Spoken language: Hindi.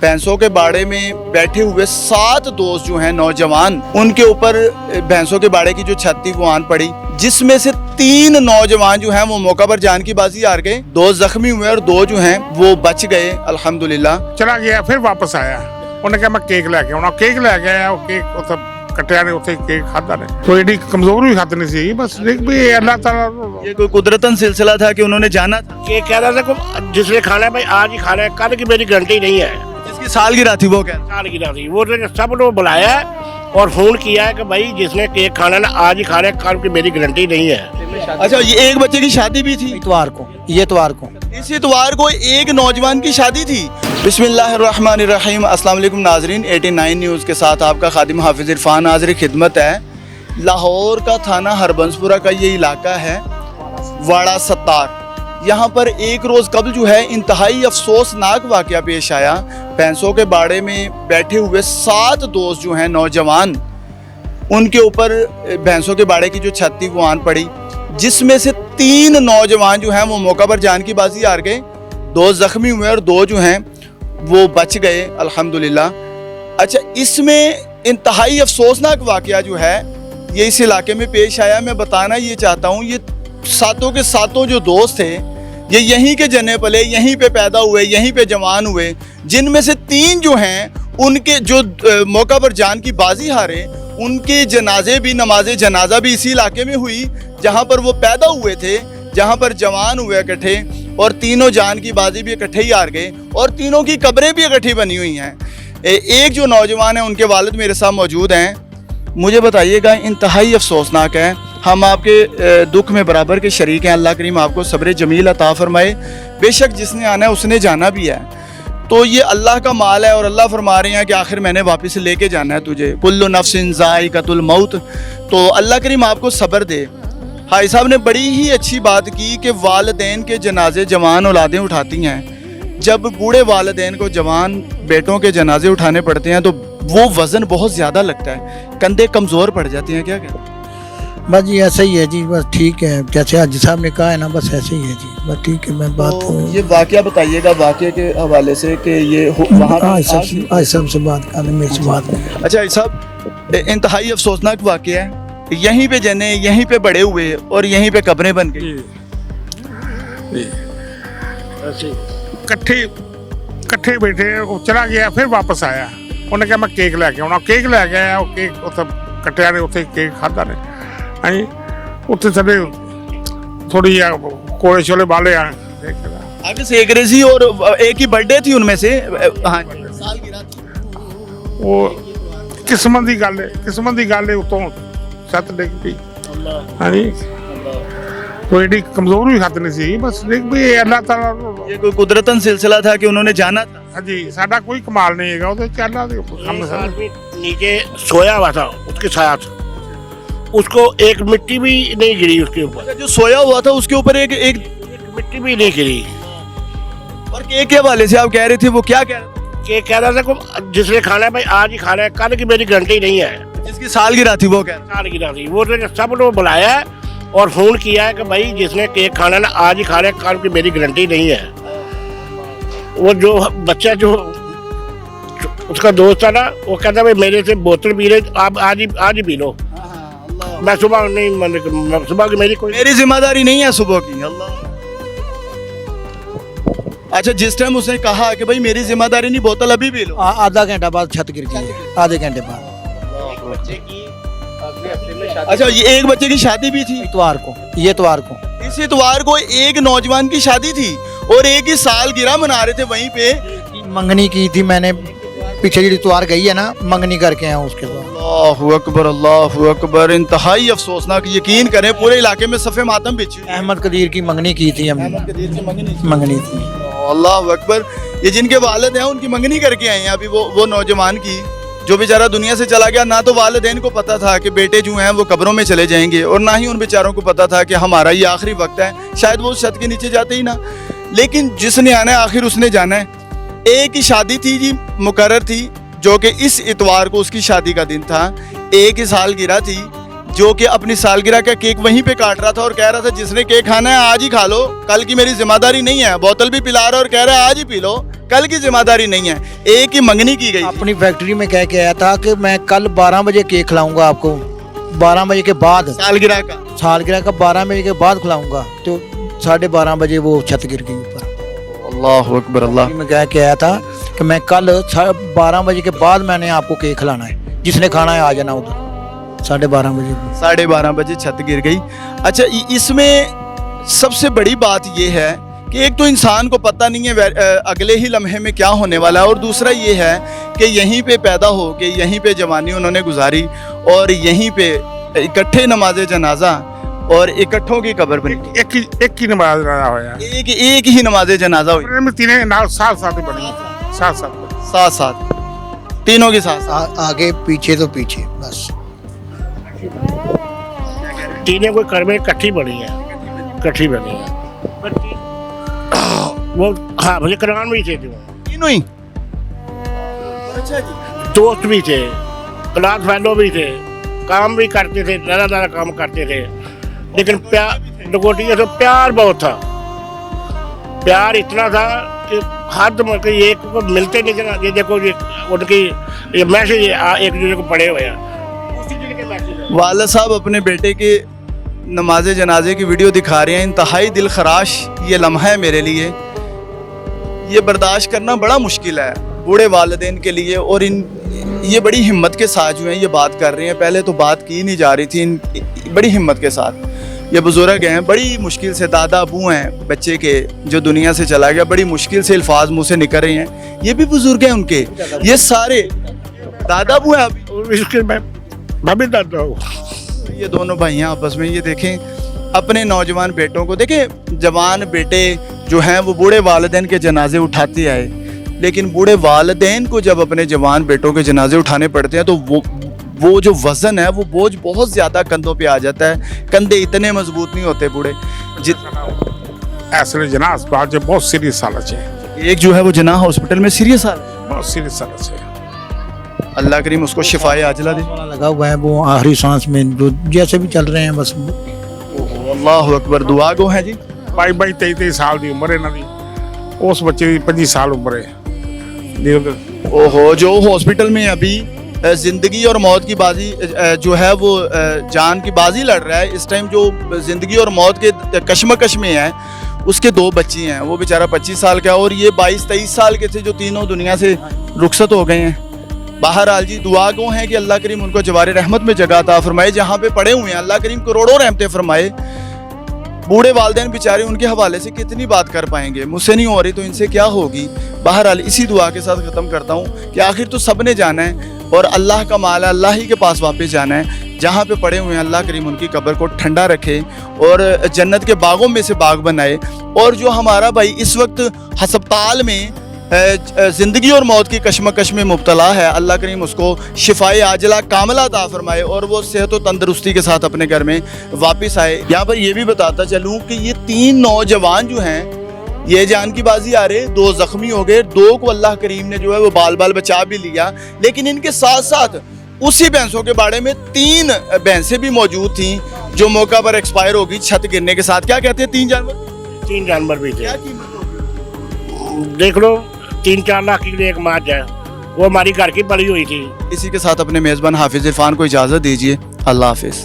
भैंसों के बाड़े में बैठे हुए 7 दोस्त जो हैं नौजवान, उनके ऊपर भैंसों के बाड़े की जो छत थी वो आन पड़ी, जिसमें से 3 नौजवान जो हैं वो मौका पर जान की बाजी हार गए, 2 जख्मी हुए और 2 जो हैं वो बच गए अल्हम्दुलिल्लाह। चला गया, फिर वापस आया, उन्हें कहा मैं केक लेके आना, केक लेके आया, वो केक उत्थे कटिया ने, उत्थे केक खादा ने, तो एडी कमजोर भी खाते नहीं सी, बस भी अल्लाह ताला। ये कोई कुदरतन सिलसिला था कि उन्होंने जाना था? केक कह रहा था कि जिसने खाना है भाई आज ही खाना है, कल की मेरी गारंटी नहीं है। जिसकी सालगिरह थी वो क्या? सालगिरह थी, वो सब लोग बुलाया और फोन किया है कि भाई जिसने केक खाना है ना आज ही खाना है, कल की मेरी गारंटी नहीं है। अच्छा, ये एक बच्चे की शादी भी थी इतवार को, ये इतवार को, इस इतवार को एक नौजवान की शादी थी। बिस्मिल्लाहिर्रहमानिर्रहीम। अस्सलाम वालेकुम नाजरीन, 89 न्यूज़ के साथ आपका खादिम हाफिज इरफान हाज़िर खिदमत है। लाहौर का थाना हरबंसपुरा का ये इलाका है वाड़ा सत्तार। यहाँ पर एक रोज़ कबल जो है इंतहाई अफसोसनाक वाक़या पेश आया। भैंसों के बाड़े में बैठे हुए 7 दोस्त जो हैं नौजवान, उनके ऊपर भैंसों के बाड़े की जो छत थी वो आन पड़ी, जिसमें से 3 नौजवान जो हैं वो मौका पर जान की बाजी हार गए, 2 जख्मी हुए और 2 जो हैं वो बच गए अल्हम्दुलिल्लाह। अच्छा, इसमें इंतहाई अफसोसनाक वाक़या जो है ये इस इलाके में पेश आया। मैं बताना ये चाहता हूँ, ये सातों के सातों जो दोस्त थे ये यहीं के जने पले, यहीं पे पैदा हुए, यहीं पे जवान हुए, जिनमें से 3 जो हैं उनके जो मौका पर जान की बाजी हारे, उनके जनाजे भी, नमाज जनाजा भी इसी इलाके में हुई जहाँ पर वो पैदा हुए थे, जहाँ पर जवान हुए इकट्ठे, और तीनों जान की बाजी भी इकट्ठे ही हार गए और तीनों की कब्रें भी इकट्ठी बनी हुई हैं। एक जो नौजवान है उनके वालिद मेरे साथ मौजूद हैं। मुझे बताइएगा, इंतहाई अफसोसनाक है, हम आपके दुख में बराबर के शरीक हैं। अल्लाह करीम आपको सब्र जमील अता फरमाए। बेशक जिसने आना है उसने जाना भी है, तो ये अल्लाह का माल है और अल्लाह फरमा रहे हैं कि आखिर मैंने वापस लेके जाना है तुझे, कुल्लु नफ्सिन ज़ाइक़तुल मौत। तो अल्लाह करीम आपको सब्र दे। भाई साहब ने बड़ी ही अच्छी बात की कि वालिदैन के जनाजे जवान औलादें उठाती हैं। जब बूढ़े वालिदैन को जवान बेटों के जनाजे उठाने पड़ते हैं तो वो वज़न बहुत ज़्यादा लगता है, कंधे कमज़ोर पड़ जाते हैं। क्या कहते हैं? बस जी ऐसा ही है जी, बस ठीक है, जैसे हाजी साहब ने कहा है ना, बस ऐसे ही है जी, बस ठीक है। मैं बात तो ये वाक़या बताइएगा वाक़े के हवाले से कि ये वहाँ आज सबसे बात कर मेरे से बात नहीं। अच्छा साहब, इंतहाई अफसोसनाक वाक़या है, यहीं पे जने, यहीं पे बड़े हुए और यहीं पे कब्रें बन गई। कट्ठे बैठे, वो चला गया, फिर वापस आया, उन्हें कहा मैं केक लेके आना, केक लेके आया, वो केक उत्थे कटिया ने, उत्थे केक खादा ने, आई उत्थे साडे थोड़ी कोले शोले बाले आगे सेक रही थी और एक ही बर्थडे थी उनमें से। हाँ, वो किस्मत की गल है, किस्मत की गल है, उतों छत डिग पई। हाँ जी, तो एडी कमजोर भी खाते नहीं सी, बस भी अल्लाह ताला। ये कोई कुदरतन सिलसिला था कि उन्होंने जाना था? हाँ जी, साडा कोई कमाल नहीं है, वो चला नीचे सोया हुआ था उसके साथ, उसको एक मिट्टी भी नहीं गिरी उसके ऊपर। जो सोया हुआ था उसके ऊपर एक मिट्टी भी नहीं गिरी। और केक के हवाले से आप कह रहे थे, वो क्या कह रहे थे? केक कह रहा था कि जिसने खाना है भाई आज ही खाना है, कल की मेरी गारंटी नहीं है। जिसकी सालगिरह थी वो क्या? सालगिरह थी, वो सब लोग बुलाया और फोन किया है कि भाई जिसने केक खाना है ना आज ही खाना है, कल की मेरी गारंटी नहीं है। वो जो बच्चा जो उसका दोस्त था ना, वो कहता भाई मेरे से बोतल पी रहे, आप आज ही पी लो, मैं सुबह नहीं, सुबह की मेरी जिम्मेदारी नहीं है सुबह की। अल्लाह। अच्छा, जिस टाइम उसने कहा कि भाई मेरी जिम्मेदारी नहीं, बोतल अभी पी लो, आधा घंटा बाद छत गिर गई, आधे घंटे बाद। अच्छा, ये एक बच्चे की शादी भी थी इतवार को, ये इतवार को, इस इतवार को एक नौजवान की शादी थी और एक ही सालगिरह मना रहे थे वहीं पे। मंगनी की थी मैंने, पीछे जी इतवार गई है ना, मंगनी करके आया उसके बाद। अल्लाहु अकबर, अल्लाहु अकबर। इंतहाई अफसोसनाक, यकीन करें पूरे इलाके में सफ़े मातम बिछी। अहमद कदीर की मंगनी की थी हमने, मंगनी थी। अल्लाहु अकबर। ये जिनके वालिद हैं उनकी मंगनी करके आए हैं अभी वो नौजवान की, जो बेचारा दुनिया से चला गया। ना तो वालिदैन को पता था कि बेटे जो हैं वो कब्रों में चले जाएंगे, और ना ही उन बेचारों को पता था कि हमारा ये आखिरी वक्त है, शायद वो छत के नीचे जाते ही ना। लेकिन जिसने आना है आखिर उसने जाना है। एक ही शादी थी जी, मुकर्रर थी, जो कि इस इतवार को उसकी शादी का दिन था। एक ही सालगिरह थी, जो कि अपनी सालगिरह का केक वहीं पे काट रहा था और कह रहा था जिसने केक खाना है आज ही खा लो, कल की मेरी जिम्मेदारी नहीं है। बोतल भी पिला रहा और कह रहा है आज ही पी लो, कल की जिम्मेदारी नहीं है, एक ही मंगनी की गई। अपनी फैक्ट्री में कह के आया था कि मैं कल 12 बजे केक खिलाऊंगा आपको, 12 बजे के बाद, सालगिरह का। सालगिरह का 12 बजे के बाद खिलाऊंगा। तो 12:30 बजे वो छत गिर गई ऊपर। अल्लाह अकबर अल्लाह। मैं कह के आया था कि मैं कल 12 बजे के बाद मैंने आपको केक खिलाना है, जिसने खाना है आ जाना उधर 12:30 बजे। 12:30 बजे छत गिर गई। अच्छा, इसमें सबसे बड़ी बात यह है कि एक तो इंसान को पता नहीं है अगले ही लम्हे में क्या होने वाला है, और दूसरा ये है कि यहीं पे पैदा हो के यहीं पे जवानी उन्होंने गुजारी और यहीं पे इकट्ठे नमाज जनाजा और इकट्ठों की कब्र बनी। एक ही नमाज रहा होया एक ही नमाज जनाजा हुई। में तीनों नाल साथ ही बनी, साथ तीनों के साथ। आगे पीछे तो पीछे बस। तीनों कोई कर में इकट्ठी बनी है, इकट्ठी बनी है। वो हाँ मुझे करान भी थे तीनों ही। दोस्त भी थे, क्लास फेलो भी थे, काम भी करते थे, ज़्यादा काम करते थे, लेकिन प्यार लगोटिया से प्यार बहुत था। प्यार इतना था कि हद मतलब ये को मिलते नहीं थे। ये देखो ये उनकी ये मैसेज एक दूसरे को पड़े हुए हैं, उसी दिन के मैसेज। वालिद साहब अपने बेटे के नमाज जनाजे की वीडियो दिखा रहे हैं। इंतहाई दिल खराश ये लम्हा है मेरे लिए, ये बर्दाश्त करना बड़ा मुश्किल है बूढ़े वालिदैन के लिए। और ये बड़ी हिम्मत के साथ जो है ये बात कर रहे हैं, पहले तो बात की नहीं जा रही थी। बड़ी हिम्मत के साथ ये बुजुर्ग हैं, बड़ी मुश्किल से, दादा अबू हैं बच्चे के जो दुनिया से चला गया, बड़ी मुश्किल से अल्फाज मुँह से निकल रहे हैं। ये भी बुजुर्ग हैं उनके, ये सारे दादा अबू हैं अभी। मैं भी दादा हूँ। ये दोनों भाई हैं आपस में। ये देखें अपने नौजवान बेटों को, देखें जवान बेटे जो हैं वो बूढ़े वालिदैन के जनाजे उठाते आए, लेकिन बूढ़े वालिदैन को जब अपने जवान बेटों के जनाजे उठाने पड़ते हैं तो वो जो वज़न है, वो बोझ बहुत ज़्यादा कंधों पे आ जाता है। कंधे इतने मजबूत नहीं होते बूढ़े। ऐसे जना अस्पताल से बहुत सीरियस हालत है। एक जो है वो जना हॉस्पिटल में सीरियस हाल, बहुत सीरियस हालत है। अल्लाह करीम उसको शिफाए आजला दे। लगा हुआ है वो आखिरी सांस में, जो जैसे भी चल रहे हैं बस। अल्लाह अकबर। दुआ गो है जी। 22-23 साल की उम्र है इन्हां दी, उस बच्चे की 25 साल उम्र है। ओहो, जो हॉस्पिटल में अभी जिंदगी और मौत की बाजी जो है वो जान की बाजी लड़ रहा है इस टाइम, जो जिंदगी और मौत के कशमकश में है, उसके 2 बच्चे हैं। वो बेचारा 25 साल का और ये 22-23 साल के थे, जो तीनों दुनिया से रुखसत हो गए हैं। बहरहाल जी दुआ गो हैं कि अल्लाह करीम उनको जवारे रहमत में जगह अता फरमाए, जहाँ पे पड़े हुए हैं अल्लाह करीम करोड़ों रहमतें फरमाए। बूढ़े वालिदैन बेचारे उनके हवाले से कितनी बात कर पाएंगे, मुझसे नहीं हो रही तो इनसे क्या होगी। बहरहाल इसी दुआ के साथ ख़त्म करता हूँ कि आखिर तो सब ने जाना है और अल्लाह का माल है, अल्लाह ही के पास वापस जाना है। जहाँ पे पड़े हुए हैं अल्लाह करीम उनकी कब्र को ठंडा रखे और जन्नत के बागों में से बाग बनाए। और जो हमारा भाई इस वक्त हस्पताल में ज़िंदगी और मौत की कशमकश में मुब्तला है, अल्लाह करीम उसको शिफाए आजला कामला अता फरमाए और वो सेहत और तंदरुस्ती के साथ अपने घर में वापस आए। यहाँ पर ये भी बताता चलूँ कि ये 3 नौजवान जो हैं ये जान की बाजी आ रहे, 2 जख्मी हो गए, 2 को अल्लाह करीम ने जो है वो बाल बचा भी लिया। लेकिन इनके साथ साथ उसी भैंसों के बाड़े में 3 भैंसें भी मौजूद थी जो मौका पर एक्सपायर होगी छत गिरने के साथ। क्या कहते हैं 3 जानवर भी थे। क्या कीमत देख लो 3-4 लाख की एक माज है, वो हमारी घर की पली हुई थी। इसी के साथ अपने मेज़बान हाफिज इरफान को इजाज़त दीजिए। अल्लाह हाफिज़।